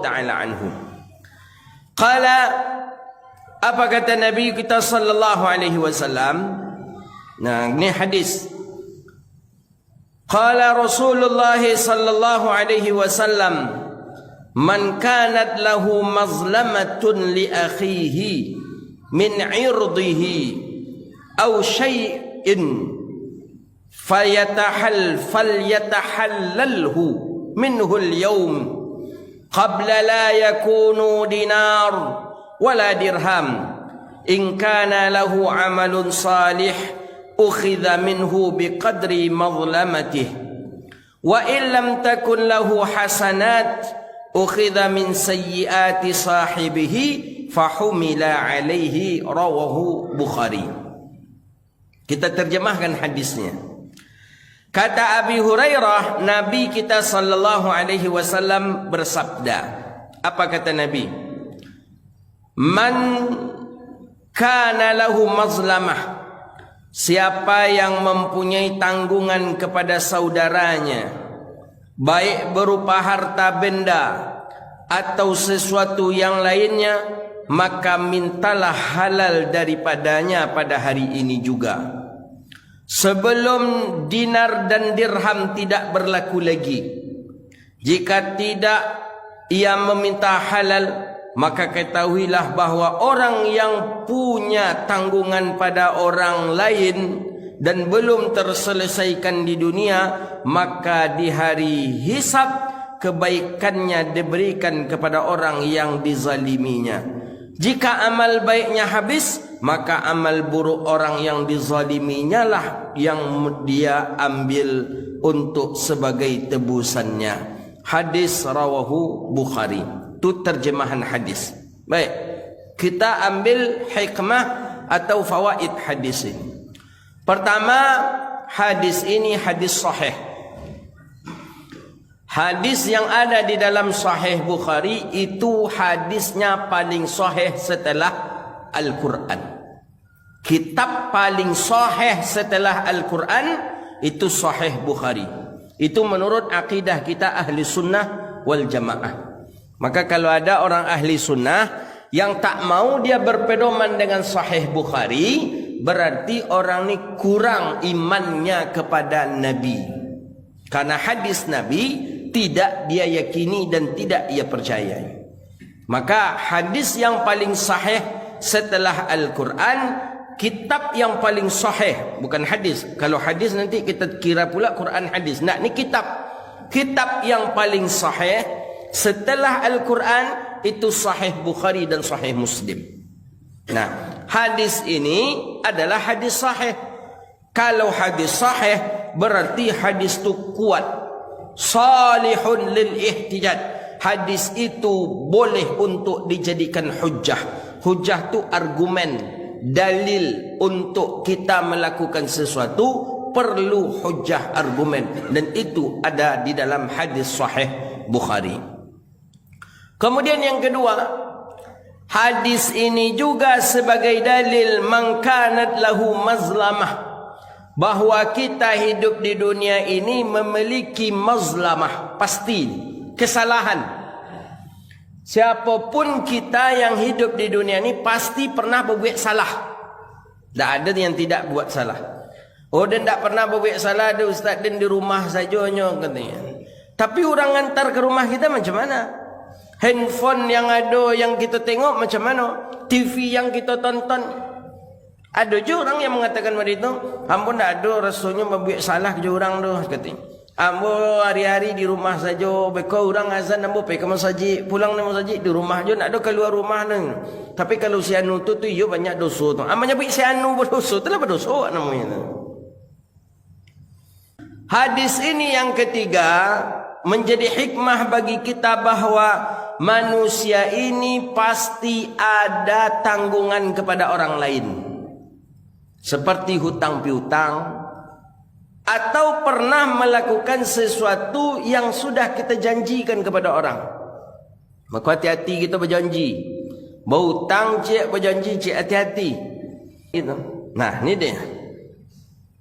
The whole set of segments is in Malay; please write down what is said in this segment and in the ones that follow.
radhiyallahu ta'ala anhu. Qala, apa kata Nabi kita sallallahu alaihi wasallam? Nah, ini hadis. Qala Rasulullah sallallahu alaihi wasallam, man kanat lahu mazlamatun li akhihi min 'irdihi aw syai'in falyatahallalhu minhu al-yawm qabla la yakunu dinar wala dirham in kana lahu amalun salih ukhidha minhu biqadri mazlamatihi wa in lam takun lahu hasanat ukhidha min sayyiati sahibihi fahumila alaihi, rawahu Bukhari. Kita terjemahkan hadisnya. Kata Abi Hurairah, Nabi kita sallallahu alaihi wasallam bersabda. Apa kata Nabi? Man kana lahu mazlamah, siapa yang mempunyai tanggungan kepada saudaranya, baik berupa harta benda atau sesuatu yang lainnya, maka mintalah halal daripadanya pada hari ini juga, sebelum dinar dan dirham tidak berlaku lagi. Jika tidak ia meminta halal, maka ketahuilah bahwa orang yang punya tanggungan pada orang lain dan belum terselesaikan di dunia, maka di hari hisab kebaikannya diberikan kepada orang yang dizaliminya. Jika amal baiknya habis, maka amal buruk orang yang dizaliminya lah yang dia ambil untuk sebagai tebusannya. Hadis rawahu Bukhari. Itu terjemahan hadis. Baik, kita ambil hikmah atau fawaid hadis ini. Pertama, hadis ini hadis sahih. Hadis yang ada di dalam Sahih Bukhari itu hadisnya paling sahih setelah Al-Quran. Kitab paling sahih setelah Al-Quran itu Sahih Bukhari. Itu menurut akidah kita ahli sunnah wal jamaah. Maka kalau ada orang ahli sunnah yang tak mau dia berpedoman dengan Sahih Bukhari, berarti orang ini kurang imannya kepada Nabi. Karena hadis Nabi tidak dia yakini dan tidak ia percayai. Maka hadis yang paling sahih setelah Al-Quran, kitab yang paling sahih, bukan hadis. Kalau hadis nanti kita kira pula Quran hadis. Nah, ini kitab. Kitab yang paling sahih setelah Al-Quran itu Sahih Bukhari dan Sahih Muslim. Nah, hadis ini adalah hadis sahih. Kalau hadis sahih berarti hadis itu kuat. Salihun lil ihtijaj. Hadis itu boleh untuk dijadikan hujjah. Hujjah itu argumen, dalil untuk kita melakukan sesuatu perlu hujjah argumen, dan itu ada di dalam hadis sahih Bukhari. Kemudian yang kedua, hadis ini juga sebagai dalil man kanat lahu mazlamah, bahwa kita hidup di dunia ini memiliki mazlamah, pasti kesalahan. Siapapun kita yang hidup di dunia ini pasti pernah berbuat salah. Tak ada yang tidak buat salah. Oh, dia tak pernah berbuat salah, ada ustaz dan di rumah saja katanya. Tapi orang hantar ke rumah kita macam mana? Handphone yang ada yang kita tengok macam mana? TV yang kita tonton. Ada je orang yang mengatakan begitu. Ampun tak ada rasanya membuat salah je orang tu katanya. Ambo hari-hari di rumah saja, beko orang azan ambo pergi ke masjid, pulang dari masjid di rumah je, nak ada keluar rumah ni. Tapi kalau si anu tu yo banyak dosa tu. Amanya bi si anu berdosa, telah berdosa namanya. Hadis ini yang ketiga menjadi hikmah bagi kita bahwa manusia ini pasti ada tanggungan kepada orang lain. Seperti hutang piutang, atau pernah melakukan sesuatu yang sudah kita janjikan kepada orang. Maka hati-hati kita berjanji. Berhutang cik berjanji cik hati-hati. Itu. Nah, ini dia.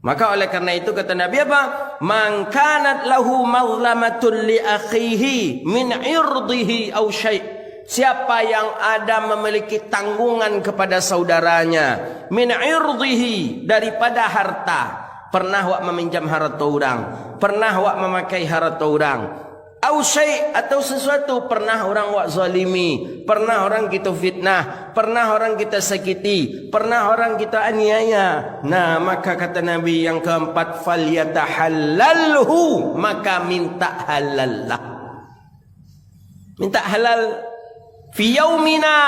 Maka oleh karena itu kata Nabi apa? man kanat lahu mazlamatun li akhihi min irdihi aw syai'. Siapa yang ada memiliki tanggungan kepada saudaranya min irdihi, daripada harta. Pernah wak meminjam harta orang, pernah wak memakai harta orang, au syai', atau sesuatu, pernah orang wak zalimi, pernah orang kita fitnah, pernah orang kita sakiti, pernah orang kita aniaya. Nah, maka kata Nabi yang keempat, falyatahallalhu, maka minta halal lah. Minta halal fi yaumina,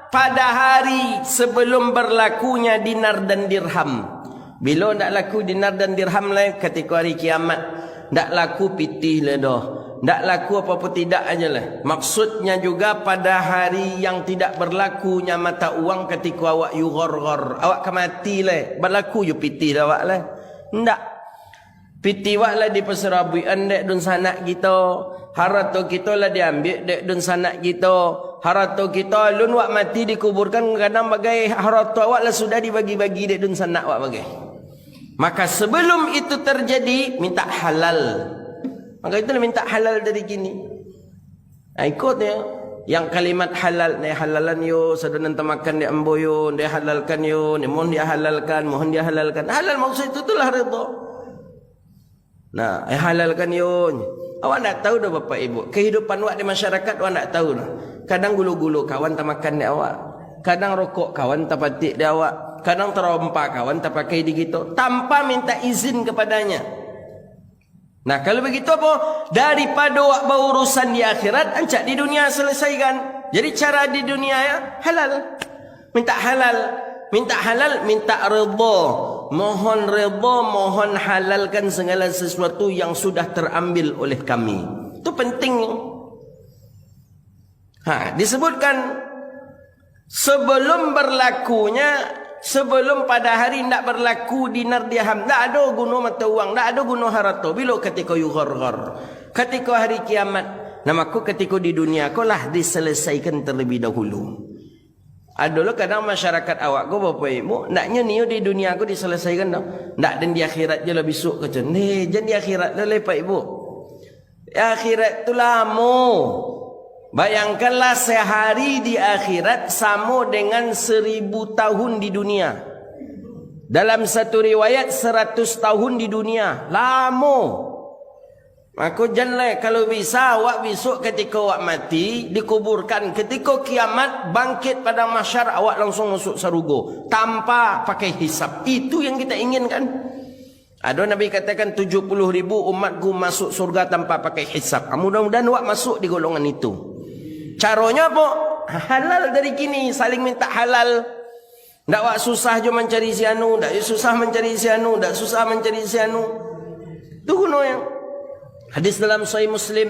pada hari sebelum berlakunya dinar dan dirham. Bila tak laku dinar dan dirham lah, ketika hari kiamat tak laku pitih lah dah, tak laku apa-apa tidak aja lah. Maksudnya juga pada hari yang tidak berlakunya mata uang, ketika awak you ghar-ghar, awak kemati lah, berlaku you pitih lah awak lah. Tak pitih awak lah di perserabuan dek dun sanak kita, harta kita lah diambil dek dun sanak kita, harta kita lun wak mati dikuburkan kadang bagai harta awak lah sudah dibagi-bagi dek dun sanak awak bagai. Maka sebelum itu terjadi, minta halal. Maka itulah minta halal dari gini. Ikut ya. Yang kalimat halal, ni halalan yo, sadunan temakan dia ambo yo, dia halalkan yo, ni mohon dia halalkan, mohon dia halalkan. Halal maksud itu itulah redha. Nah, halalkan yo. Awak nak tahu dah bapak ibu, kehidupan awak di masyarakat awak nak tahu dah. Kadang gulu-gulu kawan tak makan dia awak. Kadang rokok kawan tak patik dia awak. Kadang terompak kawan tak pakai di gitu, tanpa minta izin kepadanya. Nah, kalau begitu apa? Daripada awak berurusan di akhirat, ancak di dunia selesaikan. Jadi cara di dunia ya halal. Minta halal. Minta halal, minta redha. Mohon redha, mohon halalkan segala sesuatu yang sudah terambil oleh kami. Itu penting. Disebutkan sebelum berlakunya, sebelum pada hari tidak berlaku dinar dirham, tidak ada guna mata uang, tidak ada guna harta. Bila ketika you ghar-ghar, ketika hari kiamat, namaku ketika di dunia kau lah diselesaikan terlebih dahulu. Adalah kadang masyarakat awak kau bapak ibu, naknya ni di dunia aku diselesaikan dah, nak dan di akhirat je lah besok kata. Ni jangan di akhirat lah pak ibu. Akhirat tu lama. Bayangkanlah sehari di akhirat sama dengan 1000 tahun di dunia. Dalam satu riwayat 100 tahun di dunia. Lama. Maka janganlah kalau bisa awak besok ketika awak mati dikuburkan, ketika kiamat bangkit pada mahsyar awak langsung masuk surga tanpa pakai hisab. Itu yang kita inginkan. Ada Nabi katakan 70,000 umatku masuk surga tanpa pakai hisab. Mudah-mudahan awak masuk di golongan itu. Caranya apa? Halal dari kini, saling minta halal. Tak wak susah je mencari si anu, tak susah mencari si anu, tak susah mencari si anu. Itu guna yang hadis dalam Sahih Muslim,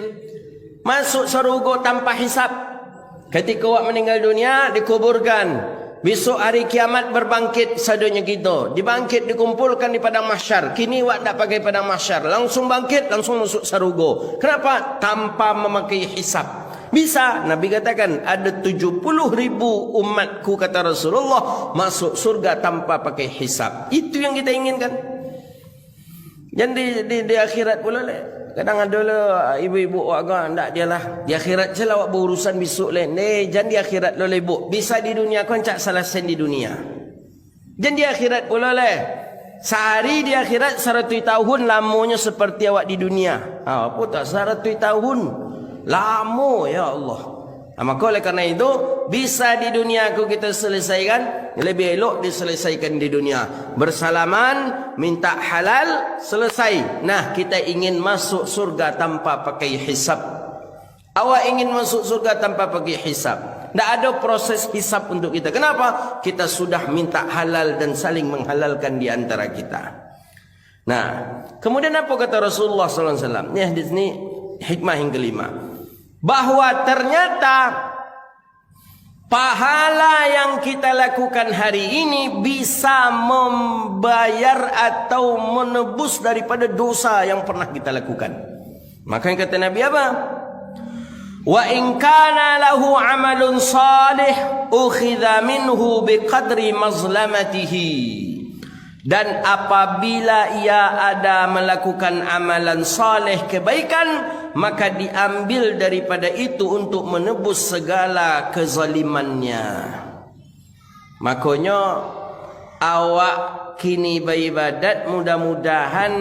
masuk surga tanpa hisab. Ketika wak meninggal dunia dikuburkan, besok hari kiamat berbangkit sadonya kita, dibangkit dikumpulkan di padang mahsyar. Kini wak tak pakai padang mahsyar, langsung bangkit, langsung masuk surga. Kenapa? Tanpa memakai hisab. Bisa, Nabi katakan ada 70,000 umatku kata Rasulullah masuk surga tanpa pakai hisab. Itu yang kita inginkan. Jangan di akhirat pula lah. Kadang ada lah ibu-ibu awak tak dia lah. Di akhirat je lah awak berurusan besok lah. Jangan di akhirat lah ibu. Bisa di dunia kau cak salah sen di dunia. Jangan di akhirat pula lah. Sehari di akhirat 100 tahun lamanya seperti awak di dunia. Apa tak 100 tahun? Lama ya Allah. Maka oleh kerana itu bisa di dunia aku kita selesaikan, lebih elok diselesaikan di dunia. Bersalaman, minta halal, selesai. Nah, kita ingin masuk surga tanpa pakai hisab. Awak ingin masuk surga tanpa pakai hisab. Tak ada proses hisab untuk kita. Kenapa? Kita sudah minta halal dan saling menghalalkan di antara kita. Nah, kemudian apa kata Rasulullah SAW? Ini hadis ini hikmah yang kelima. Bahwa ternyata pahala yang kita lakukan hari ini bisa membayar atau menebus daripada dosa yang pernah kita lakukan. Maka yang kata Nabi apa? Wa in kana lahu amalun salih ukhidha minhu biqadri mazlamatihi. Dan apabila ia ada melakukan amalan saleh kebaikan, maka diambil daripada itu untuk menebus segala kezalimannya. Makanya awak kini beribadat, mudah-mudahan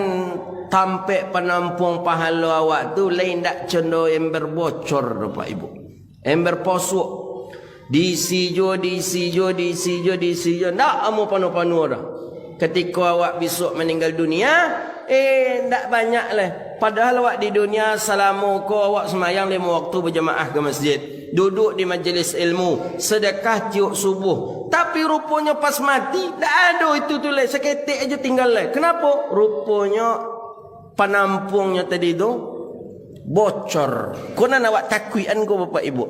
tampak penampung pahala awak tu lain dak condo ember bocor Bapak Ibu. Ember posuk. Disijo ndak amu panu-panu dah. Ketika awak besok meninggal dunia, ndak banyak lah. Padahal awak di dunia selama awak semayang 5 waktu berjemaah ke masjid, duduk di majlis ilmu, sedekah tiuk subuh. Tapi rupanya pas mati, tak ada itu tu lah. Seketik aja tinggal lah. Kenapa? Rupanya penampungnya tadi tu bocor. Kena awak takwian ko Bapak Ibu.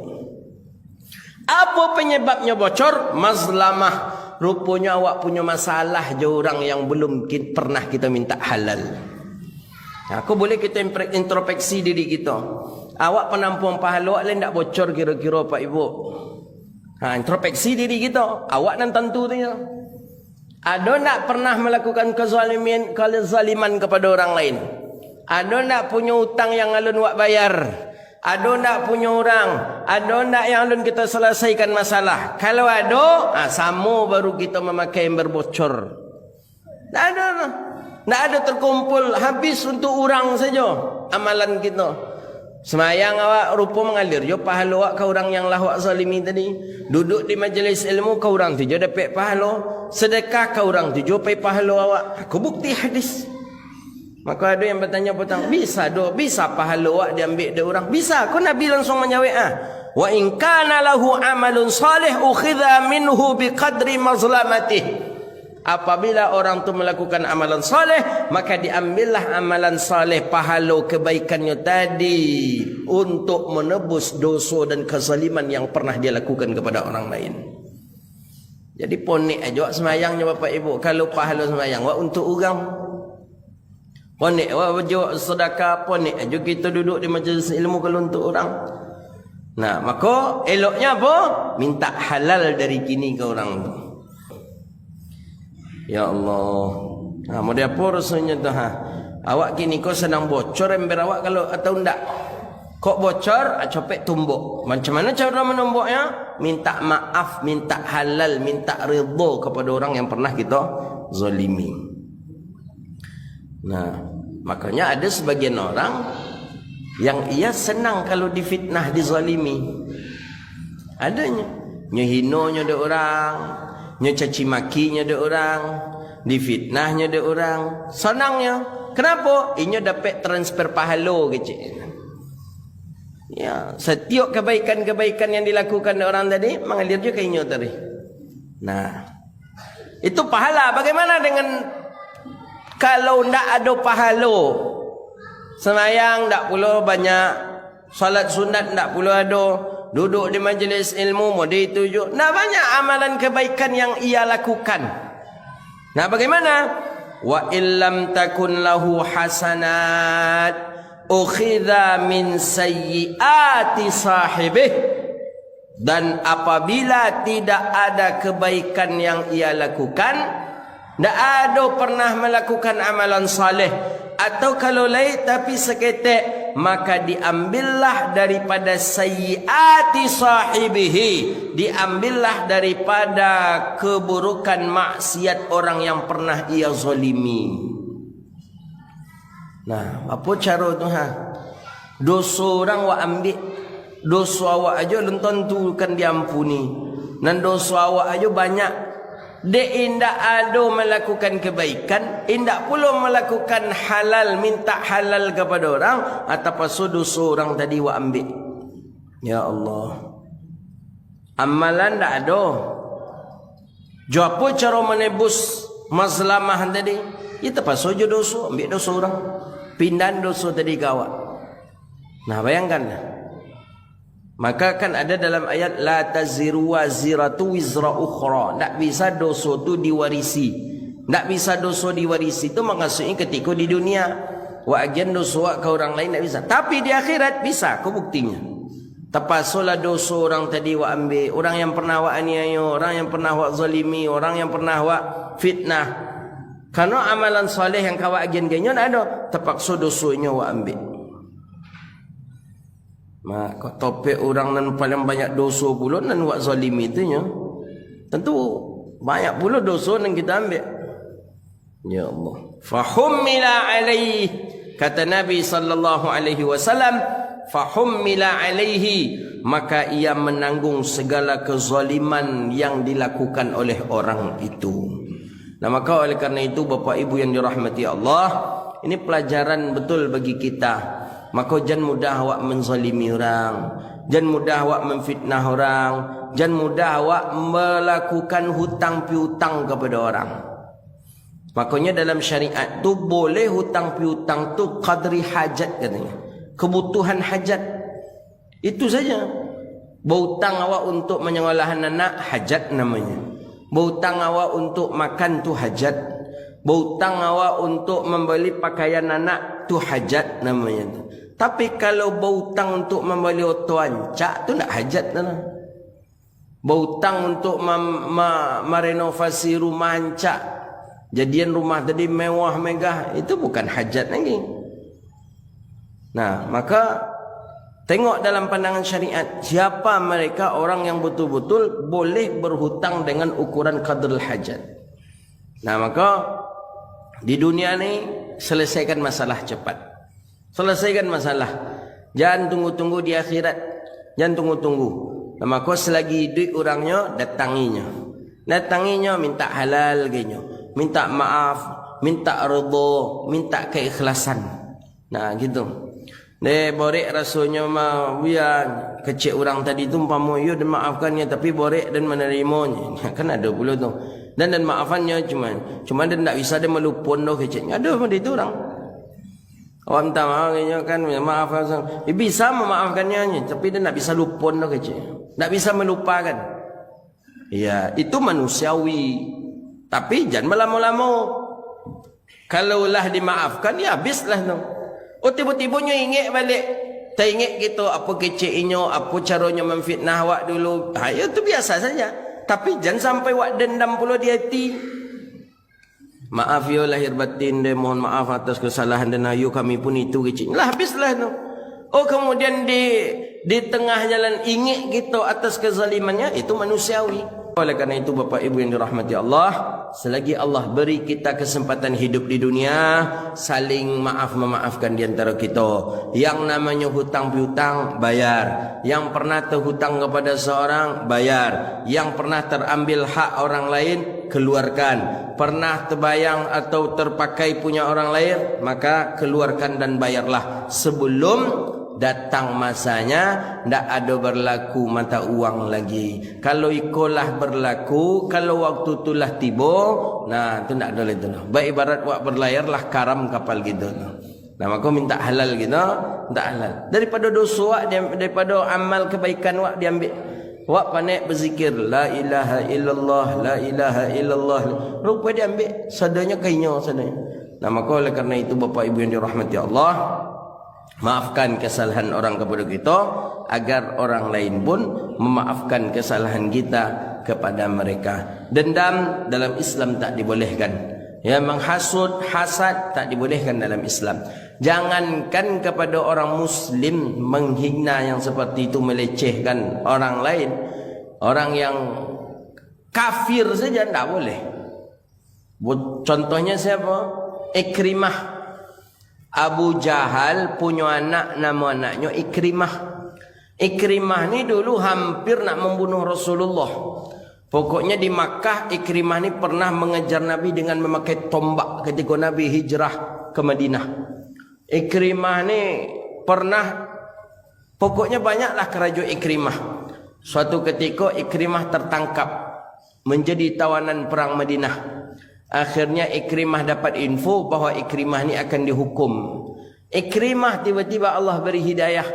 Apa penyebabnya bocor? Mazlamah. Rupanya awak punya masalah je orang yang belum pernah kita minta halal. Aku boleh kita introspeksi diri kita. Awak penampung pahala awak lain tak bocor kira-kira Pak Ibu. Introspeksi diri kita. Awak nan tentu tu ya. Ada tak pernah melakukan kezaliman kepada orang lain? Ada tak punya hutang yang alun awak bayar? Ada tak punya orang? Ada tak yang alun kita selesaikan masalah? Kalau ada, sama baru kita memakai yang berbocor. Tak ada. Tak ada terkumpul habis untuk orang saja amalan kita. Semayang awak rupa mengalir je pahala awak ke orang yang lawak zalimi tadi. Duduk di majlis ilmu ke orang tu je dapat pahala. Sedekah ke orang tu je dapat pahala awak. Aku bukti hadis. Maka ada yang bertanya petang, bisa pahala awak diambil dari orang? Bisa. Kau Nabi langsung menjawab wa in kana lahu amalun salih ukhidha minhu biqadri mazlamatih. Apabila orang tu melakukan amalan saleh, maka diambillah amalan saleh pahala kebaikannya tadi untuk menebus dosa dan kezaliman yang pernah dia lakukan kepada orang lain. Jadi ponik aja semayangnya Bapak Ibu. Kalau pahala semayang wak untuk orang, ponik wak berjawab sedekah, ponik aja kita duduk di majlis ilmu kalau untuk orang. Nah, maka eloknya apa? Minta halal dari kini ke orang tu. Ya Allah. Model apa rasanya tu Awak kini kau senang bocor ember awak kalau atau ndak? Kok bocor, copek tumbuk. Macam mana cara menumbuknya? Minta maaf, minta halal, minta ridha kepada orang yang pernah kita zalimi. Nah, makanya ada sebagian orang yang ia senang kalau difitnah, dizalimi. Adanya nyehinonya ada orang, nyecaci makinya ada orang, difitnahnya ada orang, senangnya. Kenapa? Inya dapat transfer pahala kecil. Ya, setiap kebaikan-kebaikan yang dilakukan oleh orang tadi mengalir juga ke inya tadi. Nah, itu pahala. Bagaimana dengan kalau ndak ada pahala? Semayang ndak pula banyak, salat sunat ndak pula ada, duduk di majlis ilmu mode itu juga ndak banyak amalan kebaikan yang ia lakukan. Nah, bagaimana? Wa illam takun lahu hasanat ukhidha min sayyiati sahibih. Dan apabila tidak ada kebaikan yang ia lakukan, tidak ada pernah melakukan amalan saleh, atau kalau lain tapi seketek, maka diambillah daripada sayyiati sahibihi, diambillah daripada keburukan maksiat orang yang pernah ia zalimi. Nah, apa cara tu dosa orang awak ambil, dosa awak aja belum tentu kan diampuni. Dan dosa awak aja banyak. Dia indak ada melakukan kebaikan, indak pula melakukan halal, minta halal kepada orang, atau dosa orang tadi awak ambil. Ya Allah. Amalan tak ada. Jo apa cara menebus mazlamah tadi? Itu pasal je dosa, ambil dosa orang. Pindah dosa tadi ke awak. Nah, bayangkan. Maka kan ada dalam ayat la taziru waziratu wizra ukhra. Tak bisa dosa tu diwarisi. Tak bisa dosa diwarisi itu maksudnya ketika di dunia. Wa agian dosa ke orang lain tak bisa. Tapi di akhirat bisa. Kau buktinya. Terpaksalah dosa orang tadi wa ambil. Orang yang pernah wa aniaya, orang yang pernah wa zalimi, orang yang pernah wa fitnah. Karena amalan soleh yang kawak agen genyon ada, terpaksa dosonya wak ambil. Maka topik orang nan paling banyak dosa pula nan wak zalim itu nya. Tentu banyak pula dosa yang kita ambil. Ya Allah. Fahummila alaih. Kata Nabi sallallahu alaihi wasallam, fahummila alaihi, maka ia menanggung segala kezaliman yang dilakukan oleh orang itu. Nah, maka oleh karena itu Bapak Ibu yang dirahmati Allah, ini pelajaran betul bagi kita. Maka jangan mudah awak menzalimi orang, jangan mudah awak memfitnah orang, jangan mudah awak melakukan hutang piutang kepada orang. Makanya dalam syariat tu boleh hutang piutang tu qadri hajat katanya. Kebutuhan hajat. Itu saja. Berhutang awak untuk menyekolahan anak, hajat namanya. Berhutang awak untuk makan tu hajat. Berhutang awak untuk membeli pakaian anak tu hajat namanya. Tapi kalau berhutang untuk membeli auto ancak tu tak hajat lah. Berhutang untuk merenovasi rumah ancak, jadian rumah tadi mewah megah, itu bukan hajat lagi. Nah, maka tengok dalam pandangan syariat, siapa mereka orang yang betul-betul boleh berhutang dengan ukuran qadrul hajat. Nah, maka di dunia ni selesaikan masalah cepat. Selesaikan masalah. Jangan tunggu-tunggu di akhirat. Jangan tunggu-tunggu. Nah, maka selagi duit orangnya, datanginya. Datanginya minta halal gini. Minta maaf, minta redha, minta keikhlasan. Nah, gitu. Borek rasanya biar kecil orang tadi tu umpama ya dan maafkannya, tapi borek dan menerimanya. Kan ada pula tu. Dan maafannya cuma dia tak bisa dia melupun dah kecilnya. Ada pun itu orang. Awak minta maaf kan, maaf bisa memaafkannya, tapi dia tak bisa lupun dah kecil. Tak bisa melupakan. Ya, itu manusiawi. Tapi jangan melama-lama. Kalaulah dimaafkan, ya habislah tu. Oh, tiba-tibanya ingat balik. Tak ingat gitu apa kecilnya, apa caranya memfitnah awak dulu. Ya, itu biasa saja. Tapi jangan sampai awak dendam pula di hati. Maaf ya lahir batin dia, mohon maaf atas kesalahan dan ayu kami pun itu kecil. Lah habislah tu. Oh, kemudian di tengah jalan ingat gitu atas kezalimannya, itu manusiawi. Oleh karena itu Bapak Ibu yang dirahmati Allah, selagi Allah beri kita kesempatan hidup di dunia, saling maaf-memaafkan di antara kita. Yang namanya hutang piutang, bayar. Yang pernah terhutang kepada seorang, bayar. Yang pernah terambil hak orang lain, keluarkan. Pernah terbayang atau terpakai punya orang lain, maka keluarkan dan bayarlah sebelum datang masanya ndak ada berlaku mata uang lagi. Kalau ikolah berlaku, kalau waktu itulah tiba, nah tu ndak ada lagi tu. Baik ibarat wak berlayarlah karam kapal gitu. Nah, maka minta halal gitu, minta halal. Daripada dosa wak, daripada amal kebaikan wak diambil. Wak pandai berzikir la ilaha illallah, la ilaha illallah. Rupa diambil sadanya kainnya sadanya. Nah, maka oleh karena itu Bapak Ibu yang dirahmati Allah, maafkan kesalahan orang kepada kita agar orang lain pun memaafkan kesalahan kita kepada mereka. Dendam dalam Islam tak dibolehkan. Ya, menghasut, hasad tak dibolehkan dalam Islam. Jangankan kepada orang Muslim menghina yang seperti itu, melecehkan orang lain, orang yang kafir saja tak boleh. Contohnya siapa? Ikrimah. Abu Jahal punya anak, nama anaknya Ikrimah. Ikrimah ni dulu hampir nak membunuh Rasulullah. Pokoknya di Makkah Ikrimah ni pernah mengejar Nabi dengan memakai tombak ketika Nabi hijrah ke Madinah. Ikrimah ni pernah, pokoknya banyaklah kerajuan Ikrimah. Suatu ketika Ikrimah tertangkap menjadi tawanan perang Madinah. Akhirnya Ikrimah dapat info bahawa Ikrimah ni akan dihukum. Ikrimah tiba-tiba Allah beri hidayah,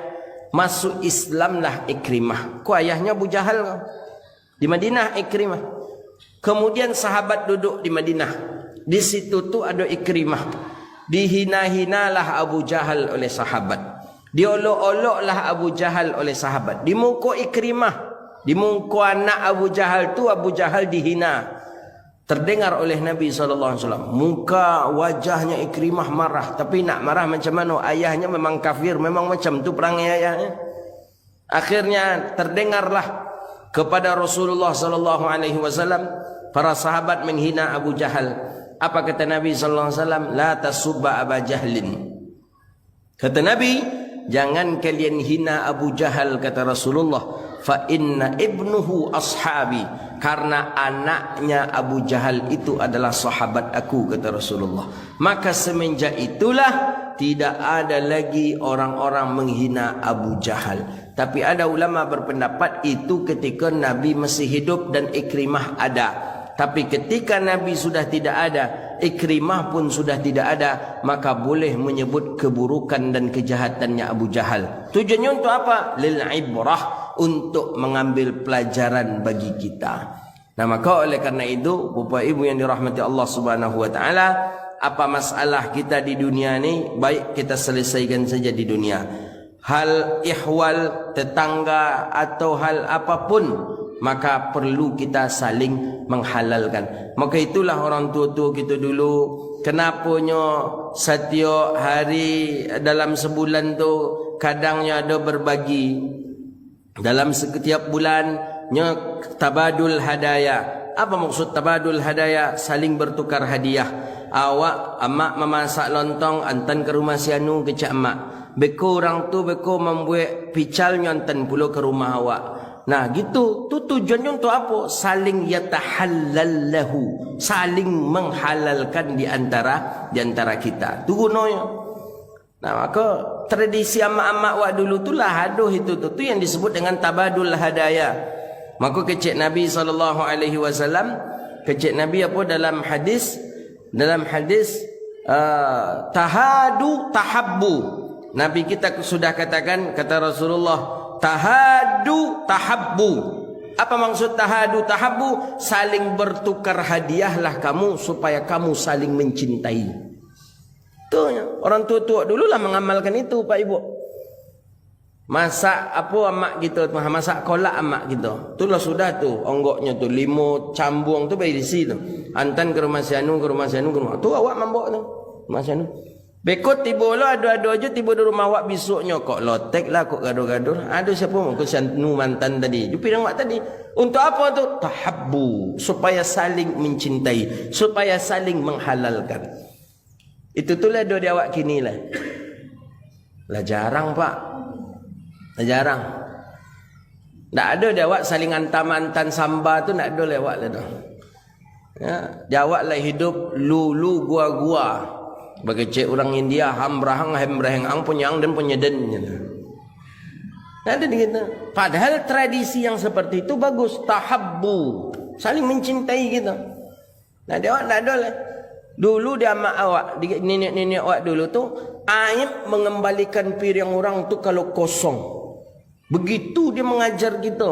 masuk Islamlah Ikrimah. Ku ayahnya Abu Jahal di Madinah Ikrimah. Kemudian sahabat duduk di Madinah. Di situ tu ada Ikrimah. Dihina-hinalah Abu Jahal oleh sahabat. Diolok-oloklah Abu Jahal oleh sahabat. Di muka Ikrimah, di muka anak Abu Jahal tu Abu Jahal dihina. terdengar oleh Nabi SAW. Muka wajahnya Ikrimah marah. Tapi nak marah macam mana? Ayahnya memang kafir. Memang macam tu perangai ayahnya. Akhirnya terdengarlah kepada Rasulullah SAW. Para sahabat menghina Abu Jahal. Apa kata Nabi SAW? La tasubba Aba Jahlin. Kata Nabi, jangan kalian hina Abu Jahal, kata Rasulullah. Fa inna ibnuhu ashabi, karena anaknya Abu Jahal itu adalah sahabat aku, kata Rasulullah. Maka semenjak itulah tidak ada lagi orang-orang menghina Abu Jahal. Tapi ada ulama berpendapat itu ketika Nabi masih hidup dan Ikrimah ada. Tapi ketika Nabi sudah tidak ada, Ikrimah pun sudah tidak ada, maka boleh menyebut keburukan dan kejahatannya Abu Jahal. Tujuannya untuk apa? Lil ibrah, untuk mengambil pelajaran bagi kita. Nah, maka oleh karena itu, Bapak Ibu yang dirahmati Allah Subhanahu wa taala, apa masalah kita di dunia ni, baik kita selesaikan saja di dunia. Hal ihwal tetangga atau hal apapun, maka perlu kita saling menghalalkan. Maka itulah orang tua-tua kita dulu, kenapanya setiap hari dalam sebulan tu kadangnya ada berbagi. Dalam setiap bulannya tabadul hadaya. Apa maksud tabadul hadaya? Saling bertukar hadiah. Awak, amak memasak lontong, antan ke rumah si anu ke cak amak. Beko orang tu beko membuat pical nyontan pula ke rumah awak. Nah gitu, tu tujuannya untuk apa? Saling yatahallallahu, saling menghalalkan di antara kita. Tu gunanya. Nah maka tradisi amak-amak wak dulu tu lah haduh itu tu yang disebut dengan tabadul hadaya. Maka kecik Nabi SAW, kecik Nabi apa dalam hadis tahadu tahabbu. Nabi kita sudah katakan, kata Rasulullah, tahadu tahabbu. Apa maksud tahadu tahabbu? Saling bertukar hadiahlah kamu supaya kamu saling mencintai. Tuh, orang tua-tua dululah mengamalkan itu, Pak Ibu. Masak apa amak gitu, masak kolak amak gitu. Itulah sudah tu, onggoknya tu 5 cambung tu bayi isi tu. Antan ke rumah sianu, ke rumah sianu, ke rumah. Tu awak mambok tu. Rumah sianu. Bekot tiba lo adu-adu aja tiba di rumah awak besoknya kok lotek lah, kok gaduh-gaduh. Ada siapa mau ke sianu mantan tadi. Jupi awak tadi. Untuk apa tu? Tahabbu, supaya saling mencintai, supaya saling menghalalkan. Itu tulah doa di awak kini lah. Lah jarang Pak. Lah jarang. Tak ada dia awak saling antam-antan samba tu, nak ada lewat lah tu. Ya, dia awak lah hidup lulu gua-gua. Bagi cik orang India hambrahang hembrahang punyang dan punyeden. Ada di kita. Padahal tradisi yang seperti itu bagus. Tahabbu, saling mencintai kita. Nah dia awak tak ada lah. Dulu dia amak awak, nenek-nenek awak dulu tu, aib mengembalikan piring orang tu kalau kosong. Begitu dia mengajar kita.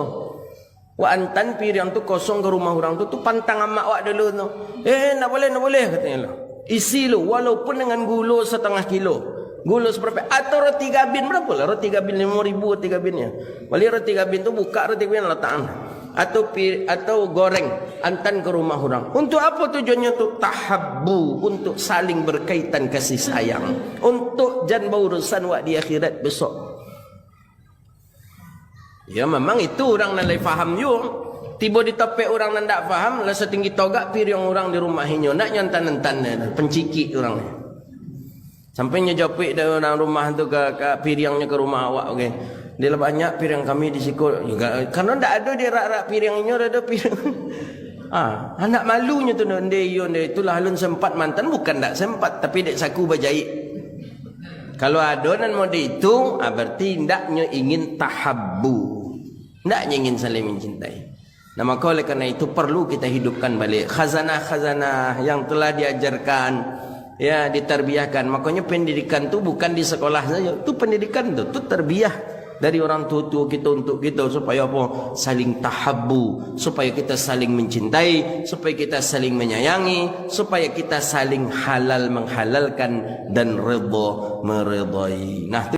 Wak antan piring tu kosong ke rumah orang tu pantang amak awak dulu tu. Nak boleh katanya lah. Isi lu walaupun dengan gula 0,5 kilo. Gula seberapa? Atau roti gabin berapa lah? Roti gabin 5.000 roti gabinnya. Wali roti gabin tu buka roti gabin letak. Atau goreng antan ke rumah orang. Untuk apa tujuannya tu? Tahabbu, untuk saling berkaitan kasih sayang, untuk jan berurusan wak di akhirat besok. Ya memang itu orang nalai faham yo. Tiba di topek orang nan tak faham, lah setinggi togak piring orang di rumah hinyo nak nyantan-nantan penciki orang. Sampainya jopik dari orang rumah tu ke piringnya ke rumah awak, okey. Dia lah banyak piring kami di siku. Karena tak ada dia rak-rak piringnya, ada piring. Anak malunya tu itulah halun sempat mantan, bukan tak sempat, tapi dek saku berjahit. Kalau ada nan mode itu, berarti ndaknya ingin tahabbu. Ndaknya ingin saling mencintai. Nah maka oleh kerana itu perlu kita hidupkan balik khazanah-khazanah yang telah diajarkan, ya, diterbiahkan. Makanya pendidikan tu bukan di sekolah saja. Tu pendidikan tu terbiah dari orang tua-tua kita untuk kita, supaya apa? Saling tahabbu, supaya kita saling mencintai, supaya kita saling menyayangi, supaya kita saling halal menghalalkan dan redha meredai. Nah